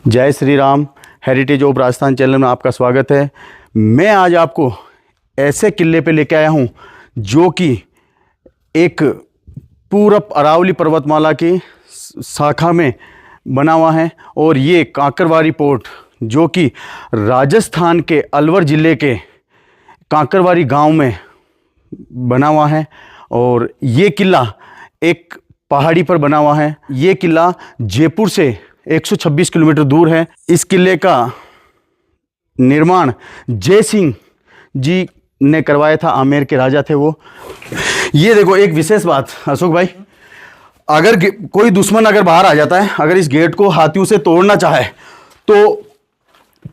जय Shri Ram. Heritage of Rajasthan channel में आपका स्वागत है। मैं आज आपको ऐसे किले पे लेके आया हूँ जो कि एक पूरब अरावली पर्वतमाला की शाखा में बना हुआ है और ये कांकरवारी पोर्ट जो कि राजस्थान के अलवर ज़िले के कांकरवारी गांव में बना हुआ है। और ये किला एक पहाड़ी पर बना हुआ है। ये किला जयपुर से 126 किलोमीटर दूर है। इस किले का निर्माण जय सिंह जी ने करवाया था। आमेर के राजा थे वो। ये देखो एक विशेष बात अशोक भाई, अगर कोई दुश्मन अगर बाहर आ जाता है, अगर इस गेट को हाथियों से तोड़ना चाहे तो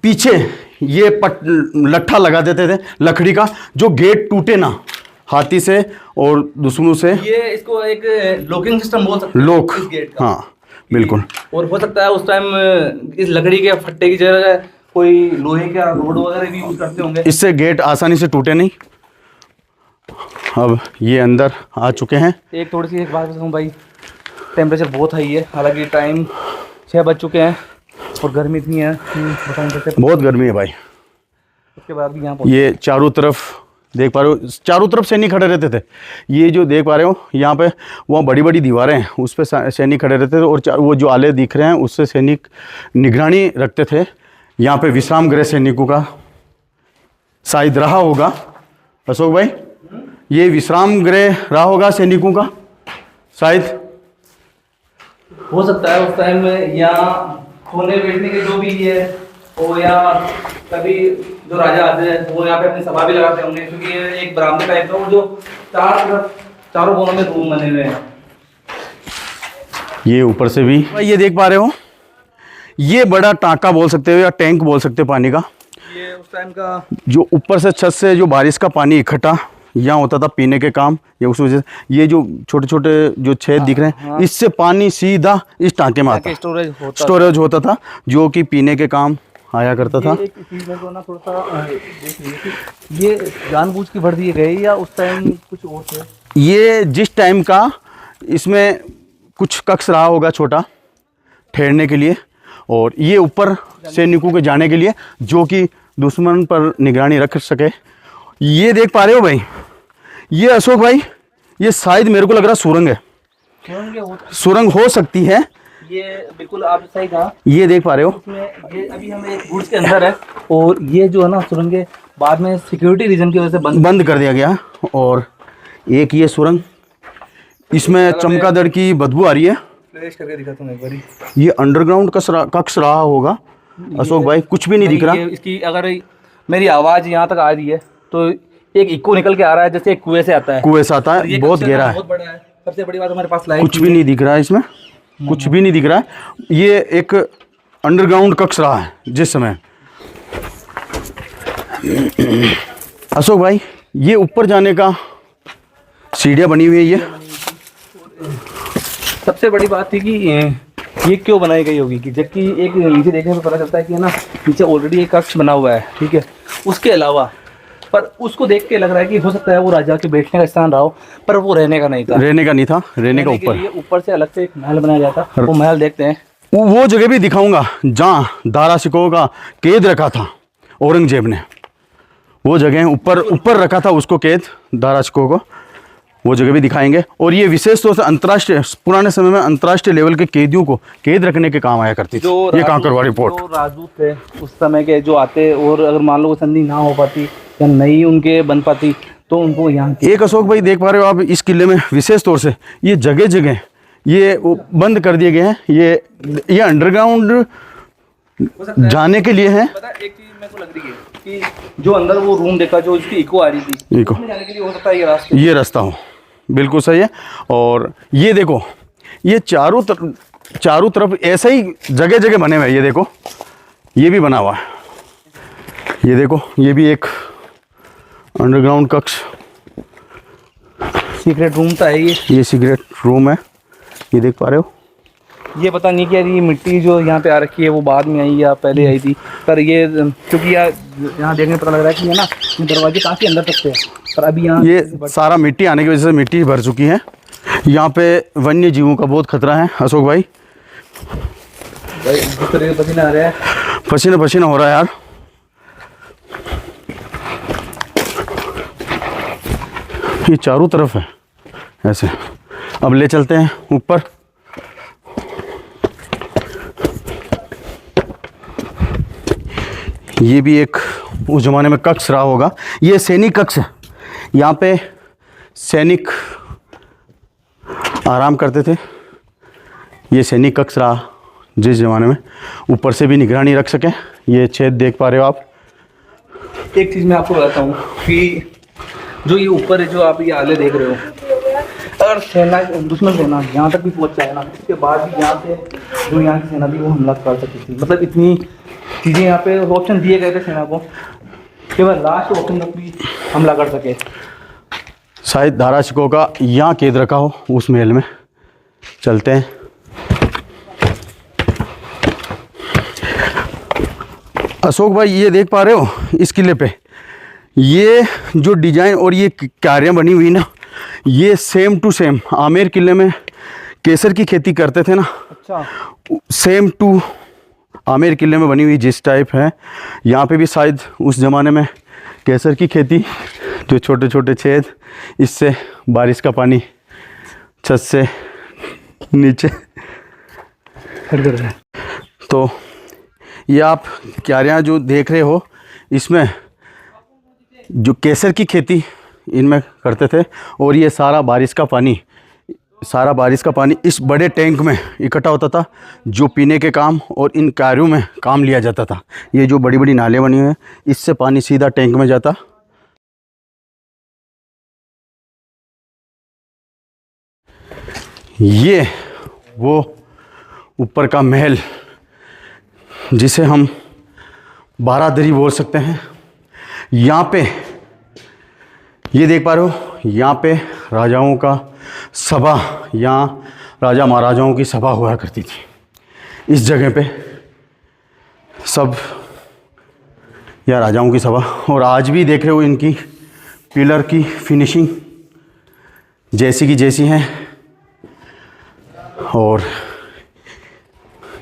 पीछे ये लट्ठा लगा देते थे लकड़ी का, जो गेट टूटे ना हाथी से और दुश्मनों से। ये इसको एक लॉकिंग सिस्टम बोल सकते हैं लॉक, इस गेट का। हाँ बिल्कुल। और हो सकता है उस टाइम इस लकड़ी के फट्टे की जगह कोई लोहे का रोड वगैरह भी यूज करते होंगे। इससे गेट आसानी से टूटे नहीं। अब ये अंदर आ चुके हैं। एक थोड़ी सी एक बात बताऊँ भाई, टेम्परेचर बहुत हाई है। हालांकि टाइम 6 बज चुके हैं और गर्मी इतनी है बता नहीं सकते। बहुत गर्मी है भाई। उसके बाद भी यहाँ ये चारों तरफ देख पा रहे हो, चारों तरफ सैनिक खड़े रहते थे। ये जो देख पा रहे हो यहाँ पे वहाँ बड़ी बड़ी दीवारें हैं, उस पर सैनिक खड़े रहते थे और वो जो आले दिख रहे हैं उससे सैनिक निगरानी रखते थे। यहाँ पे विश्राम गृह सैनिकों का शायद रहा होगा अशोक भाई। ये विश्राम गृह रहा होगा सैनिकों का शायद। हो सकता है उस टाइम में यहाँ खोने बैठने के जो भी है वो, या कभी जो राजा आते हैं वो यहाँ पे अपनी सभा भी लगाते होंगे, क्योंकि ये एक बरामदे टाइप का वो जो चारों कोनों में रूम बने हुए हैं। ये ऊपर से भी ये देख पा रहे हो, ये बड़ा टांका बोल सकते हो या टैंक बोल सकते हो पानी का। ये उस टाइम का जो ऊपर से छत से जो बारिश का पानी इकट्ठा यहाँ होता था पीने के काम, ये उस वजह से ये जो छोटे छोटे जो छेद दिख रहे हैं, इससे पानी सीधा इस टांके में आता, स्टोरेज होता था जो कि पीने के काम आया करता था। एक चीज में तो ना थोड़ा सा देख लीजिए कि ये जानबूझ के भर दिए गए या उस टाइम कुछ और थे। ये जिस टाइम का इसमें कुछ कक्ष रहा होगा छोटा ठहरने के लिए, और ये ऊपर सैनिकों के जाने के लिए जो कि दुश्मन पर निगरानी रख सके। ये देख पा रहे हो भाई, ये अशोक भाई ये शायद मेरे को लग रहा सुरंग है। सुरंग हो सकती है। ये बिल्कुल आप सही कहा। ये देख पा रहे हो, इसमें ये अभी हम एक गुड्स के अंदर है और ये जो है ना सुरंगें बाद में सिक्योरिटी रीजन की वजह से बंद कर दिया गया। और एक ये सुरंग, इसमें चमगादड़ की बदबू आ रही है। करके दिखाता हूं एक बारी। ये अंडरग्राउंड कक्ष रहा होगा अशोक भाई, कुछ भी नहीं दिख रहा। इसकी अगर मेरी आवाज यहाँ तक आ रही है तो एक इको निकल के आ रहा है, जैसे एक कुएं से आता है। कुएं से आता है, बहुत गहरा है, बहुत बड़ा है। सबसे बड़ी बात हमारे पास लाइट कुछ भी नहीं दिख रहा है इसमें, कुछ भी नहीं दिख रहा है। ये एक अंडरग्राउंड कक्ष रहा है जिस समय। अशोक भाई ये ऊपर जाने का सीढ़ियाँ बनी हुई है। ये सबसे बड़ी बात थी कि ये क्यों बनाई गई होगी, कि जबकि एक नीचे देखने में पता चलता है कि है ना नीचे ऑलरेडी एक कक्ष बना हुआ है, ठीक है। उसके अलावा पर उसको देख के लग रहा है कि हो सकता है वो राजा के बैठने का स्थान रहा हो, पर वो रहने का नहीं था। रहने का नहीं था, रहने का ऊपर से अलग से एक महल बनाया जाता। वो महल देखते हैं। वो जगह भी दिखाऊंगा जहाँ दारा शिकोह का कैद रखा था औरंगजेब ने। वो जगह ऊपर रखा था उसको कैद, दारा शिकोह को। वो जगह भी दिखाएंगे। और ये विशेष तौर से अंतर्राष्ट्रीय, पुराने समय में अंतर्राष्ट्रीय लेवल के कैदियों को कैद रखने के काम आया करती थी ये कांकरवारी पोर्ट। जो राजदूत थे उस समय के जो आते, और अगर मान लो संधि ना हो पाती या नहीं उनके बन पाती तो उनको यहाँ एक अशोक भाई देख पा रहे हो आप, इस किले में विशेष तौर से ये जगह जगह ये बंद कर दिए गए हैं। ये अंडरग्राउंड जाने के लिए है। पता है एक चीज मेरे को लग रही है कि जो अंदर वो रूम देखा जो इसकी इको आ रही थी, इको जाने के लिए हो सकता है ये रास्ता हो। बिल्कुल सही है। और ये देखो ये चारों तरफ ऐसे ही जगह जगह बने हुए हैं। ये देखो ये भी बना हुआ है। ये देखो ये भी एक अंडरग्राउंड कक्ष, सीक्रेट रूम था ये सीक्रेट रूम है। ये देख पा रहे हो। ये पता नहीं क्या ये मिट्टी जो यहाँ पे आ रखी है वो बाद में आई या पहले आई थी, पर ये क्योंकि यहाँ देखने पता लग रहा है कि है ना दरवाजे काफ़ी अंदर तक थे, पर अभी यहाँ ये सारा मिट्टी आने की वजह से मिट्टी भर चुकी है। यहाँ पे वन्य जीवों का बहुत खतरा है अशोक भाई। भाई जिस तरह से पसीना आ रहा है, पसीना पसीना हो रहा है यार। ये चारों तरफ है ऐसे। अब ले चलते हैं ऊपर। ये भी एक उस ज़माने में कक्ष रहा होगा। ये सैनिक कक्ष है। यहाँ पे सैनिक आराम करते थे। ये सैनिक कक्ष रहा जिस ज़माने में। ऊपर से भी निगरानी रख सकें। ये छेद देख पा रहे हो आप। एक चीज़ मैं आपको बताता हूँ कि जो ये ऊपर है, जो आप ये आले देख रहे हो, अगर सेना, दुश्मन सेना यहाँ तक भी पहुँच जाए ना, उसके बाद भी यहाँ से जो यहाँ की सेना थी वो हमला कर सकती थी। मतलब इतनी चीज़ें यहाँ पे ऑप्शन दिए गए थे सेना को, केवल लास्ट ऑप्शन तक भी हमला कर सके। शायद धाराशिकों का यहाँ कैद रखा हो उस महल में। चलते हैं। अशोक भाई, ये देख पा रहे हो इस किले पे ये जो डिजाइन और ये क्यारियाँ बनी हुई ना, ये सेम टू सेम आमेर किले में केसर की खेती करते थे ना, अच्छा, सेम टू आमेर किले में बनी हुई जिस टाइप है, यहाँ पे भी शायद उस ज़माने में केसर की खेती। जो छोटे छोटे छेद, इससे बारिश का पानी छत से नीचे खड़ कर रहा है। तो ये आप क्यारियाँ जो देख रहे हो, इसमें जो केसर की खेती इनमें करते थे। और ये सारा बारिश का पानी इस बड़े टैंक में इकट्ठा होता था, जो पीने के काम और इन कार्यों में काम लिया जाता था। ये जो बड़ी बड़ी नालें बनी हुई हैं, इससे पानी सीधा टैंक में जाता। ये वो ऊपर का महल जिसे हम बारादरी बोल सकते हैं। यहाँ पे ये देख पा रहे हो, यहाँ पे राजाओं का सभा, यहाँ राजा महाराजाओं की सभा हुआ करती थी। इस जगह पे सब या राजाओं की सभा। और आज भी देख रहे हो इनकी पिलर की फिनिशिंग जैसी की जैसी है। और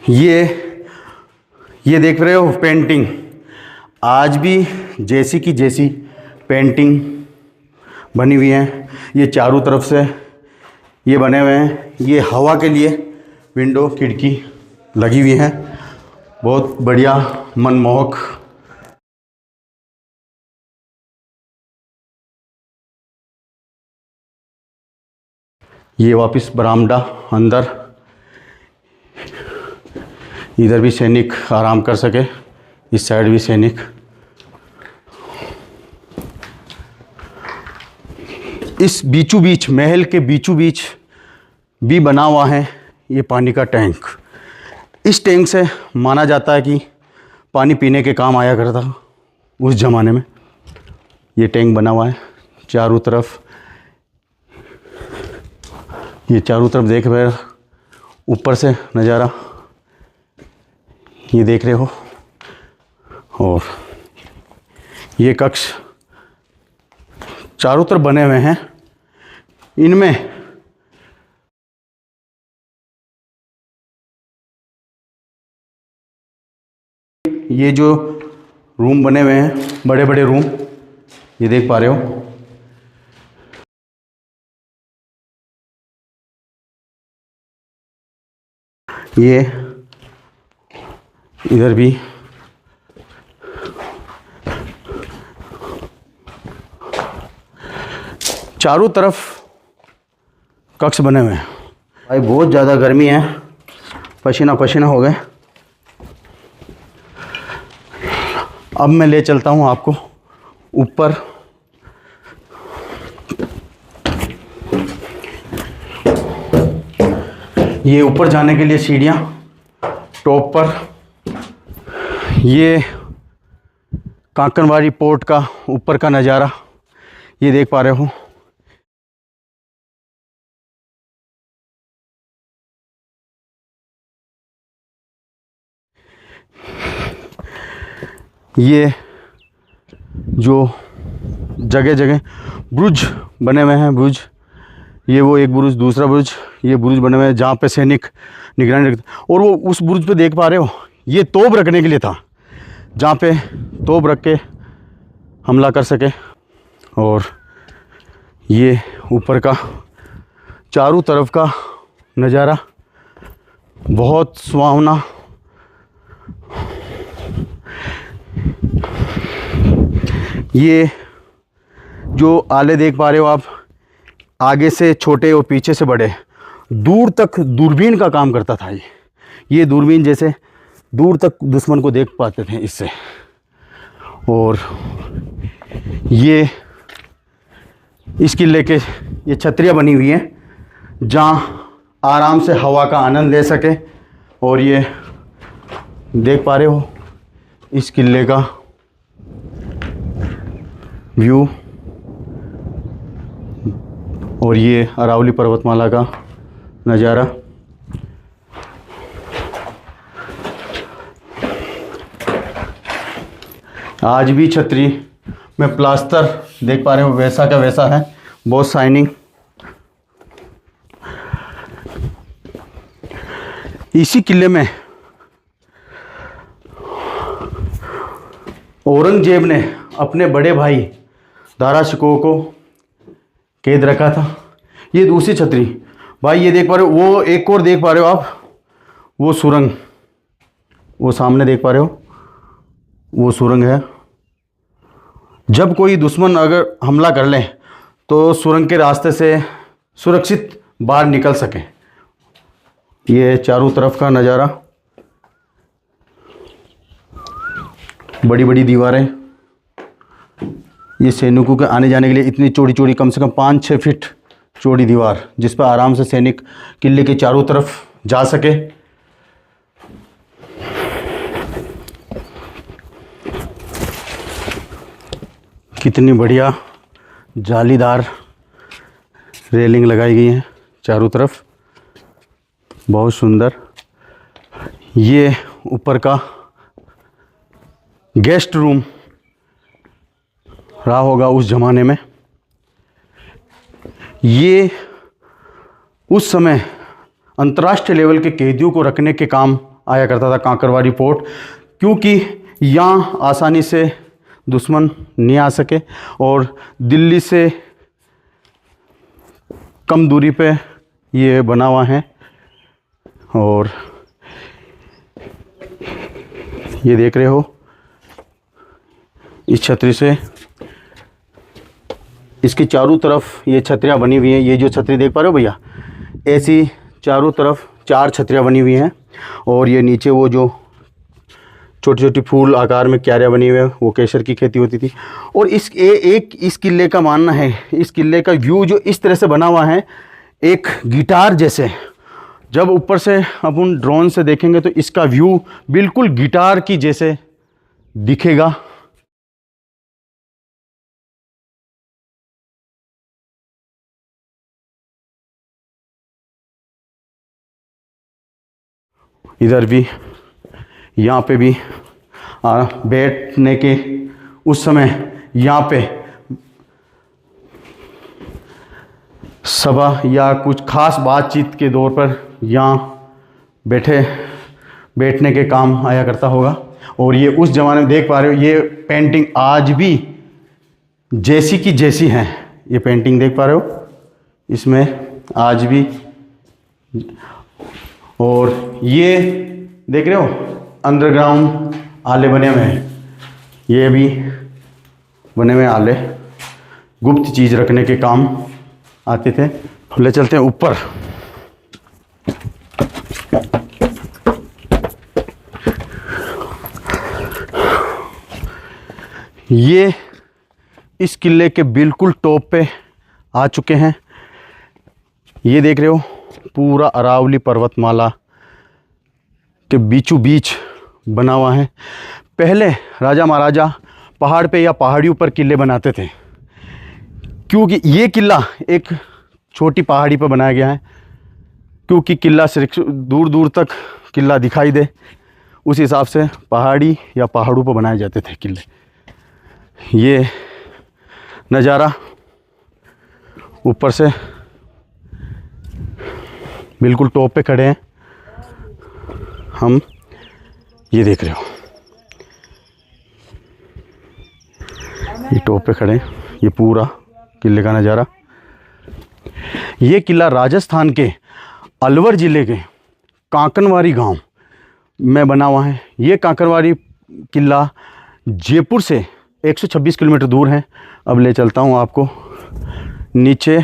ये देख रहे हो पेंटिंग, आज भी जैसी की जैसी पेंटिंग बनी हुई है। ये चारों तरफ से ये बने हुए हैं। ये हवा के लिए विंडो खिड़की लगी हुई है, बहुत बढ़िया मनमोहक। ये वापस बरामदा अंदर, इधर भी सैनिक आराम कर सके, इस साइड भी सैनिक। इस बीचों बीच, महल के बीचों बीच भी बना हुआ है ये पानी का टैंक। इस टैंक से माना जाता है कि पानी पीने के काम आया करता था उस ज़माने में। ये टैंक बना हुआ है चारों तरफ। ये चारों तरफ देख रहे, ऊपर से नज़ारा ये देख रहे हो। और ये कक्ष चारों तरफ बने हुए हैं। इनमें ये जो रूम बने हुए हैं, बड़े बड़े रूम, ये देख पा रहे हो। ये इधर भी चारों तरफ कक्ष बने हुए हैं। भाई बहुत ज़्यादा गर्मी है, पसीना पसीना हो गए। अब मैं ले चलता हूँ आपको ऊपर। ये ऊपर जाने के लिए सीढ़ियाँ, टॉप पर ये कांकरवाड़ी पोर्ट का ऊपर का नज़ारा ये देख पा रहे हो। ये जो जगह जगह ब्रुज बने हुए हैं, ब्रुज, ये वो एक ब्रुज, दूसरा ब्रुज, ये बुरुज बने हुए हैं जहाँ पे सैनिक निगरानी रखते। और वो उस बुरुज पे देख पा रहे हो, ये तोप रखने के लिए था, जहाँ पे तोप रख के हमला कर सके। और ये ऊपर का चारों तरफ का नज़ारा बहुत सुहावना। ये जो आले देख पा रहे हो आप, आगे से छोटे और पीछे से बड़े, दूर तक दूरबीन का काम करता था। ये दूरबीन जैसे दूर तक दुश्मन को देख पाते थे इससे। और ये इस किले के ये छतरियाँ बनी हुई हैं जहाँ आराम से हवा का आनंद ले सके। और ये देख पा रहे हो इस किले का व्यू, और ये अरावली पर्वतमाला का नज़ारा। आज भी छतरी में प्लास्टर देख पा रहे हो वैसा का वैसा है, बहुत शाइनिंग। इसी किले में औरंगजेब ने अपने बड़े भाई दारा शिकोह को कैद रखा था। ये दूसरी छतरी भाई, ये देख पा रहे हो, वो एक और देख पा रहे हो आप, वो सुरंग, वो सामने देख पा रहे हो, वो सुरंग है। जब कोई दुश्मन अगर हमला कर ले तो सुरंग के रास्ते से सुरक्षित बाहर निकल सके। ये चारों तरफ का नज़ारा, बड़ी बड़ी दीवारें, ये सैनिकों के आने जाने के लिए इतनी चौड़ी चौड़ी, कम से कम 5-6 फीट चौड़ी दीवार, जिस पर आराम से सैनिक किले के चारों तरफ जा सके। कितनी बढ़िया जालीदार रेलिंग लगाई गई है चारों तरफ, बहुत सुंदर। ये ऊपर का गेस्ट रूम रहा होगा उस ज़माने में। ये उस समय अंतर्राष्ट्रीय लेवल के कैदियों को रखने के काम आया करता था, कांकरवारी फोर्ट, क्योंकि यहाँ आसानी से दुश्मन नहीं आ सके और दिल्ली से कम दूरी पे ये बना हुआ है। और ये देख रहे हो इस छतरी से, इसकी चारों तरफ ये छतरियाँ बनी हुई हैं। ये जो छतरी देख पा रहे हो भैया, ऐसी चारों तरफ 4 छतरियाँ बनी हुई हैं। और ये नीचे वो जो छोटी छोटी फूल आकार में क्यारियाँ बनी हुई है, वो केसर की खेती होती थी। और इस किले का मानना है, इस किले का व्यू जो इस तरह से बना हुआ है, एक गिटार जैसे। जब ऊपर से अपन ड्रोन से देखेंगे तो इसका व्यू बिल्कुल गिटार की जैसे दिखेगा। इधर भी, यहाँ पे भी बैठने के उस समय यहाँ पे सभा या कुछ खास बातचीत के दौर पर यहाँ बैठने के काम आया करता होगा। और ये उस ज़माने में देख पा रहे हो, ये पेंटिंग आज भी जैसी की जैसी है। ये पेंटिंग देख पा रहे हो, इसमें आज भी। और ये देख रहे हो अंडरग्राउंड आले बने हुए हैं, ये भी बने हुए आले गुप्त चीज़ रखने के काम आते थे। ले चलते हैं ऊपर। ये इस किले के बिल्कुल टॉप पे आ चुके हैं। ये देख रहे हो पूरा अरावली पर्वतमाला के बीचों बीच बना हुआ है। पहले राजा महाराजा पहाड़ पे या पहाड़ियों पर किले बनाते थे, क्योंकि ये किला एक छोटी पहाड़ी पर बनाया गया है, क्योंकि किला दूर दूर तक किला दिखाई दे, उस हिसाब से पहाड़ी या पहाड़ों पर बनाए जाते थे किले। ये नज़ारा ऊपर से बिल्कुल टॉप पे खड़े हैं हम, ये देख रहे हो, ये टॉप पे खड़े हैं, ये पूरा किले का नज़ारा। ये किला राजस्थान के अलवर ज़िले के कांकनवारी गांव में बना हुआ है। ये कांकनवारी किला जयपुर से 126 किलोमीटर दूर है। अब ले चलता हूँ आपको नीचे।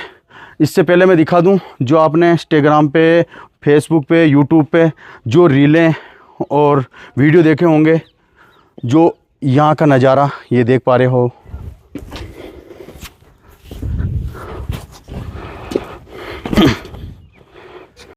इससे पहले मैं दिखा दूँ, जो आपने इंस्टाग्राम पे, फेसबुक पे, यूट्यूब पे जो रीलें और वीडियो देखे होंगे, जो यहाँ का नज़ारा ये देख पा रहे हो।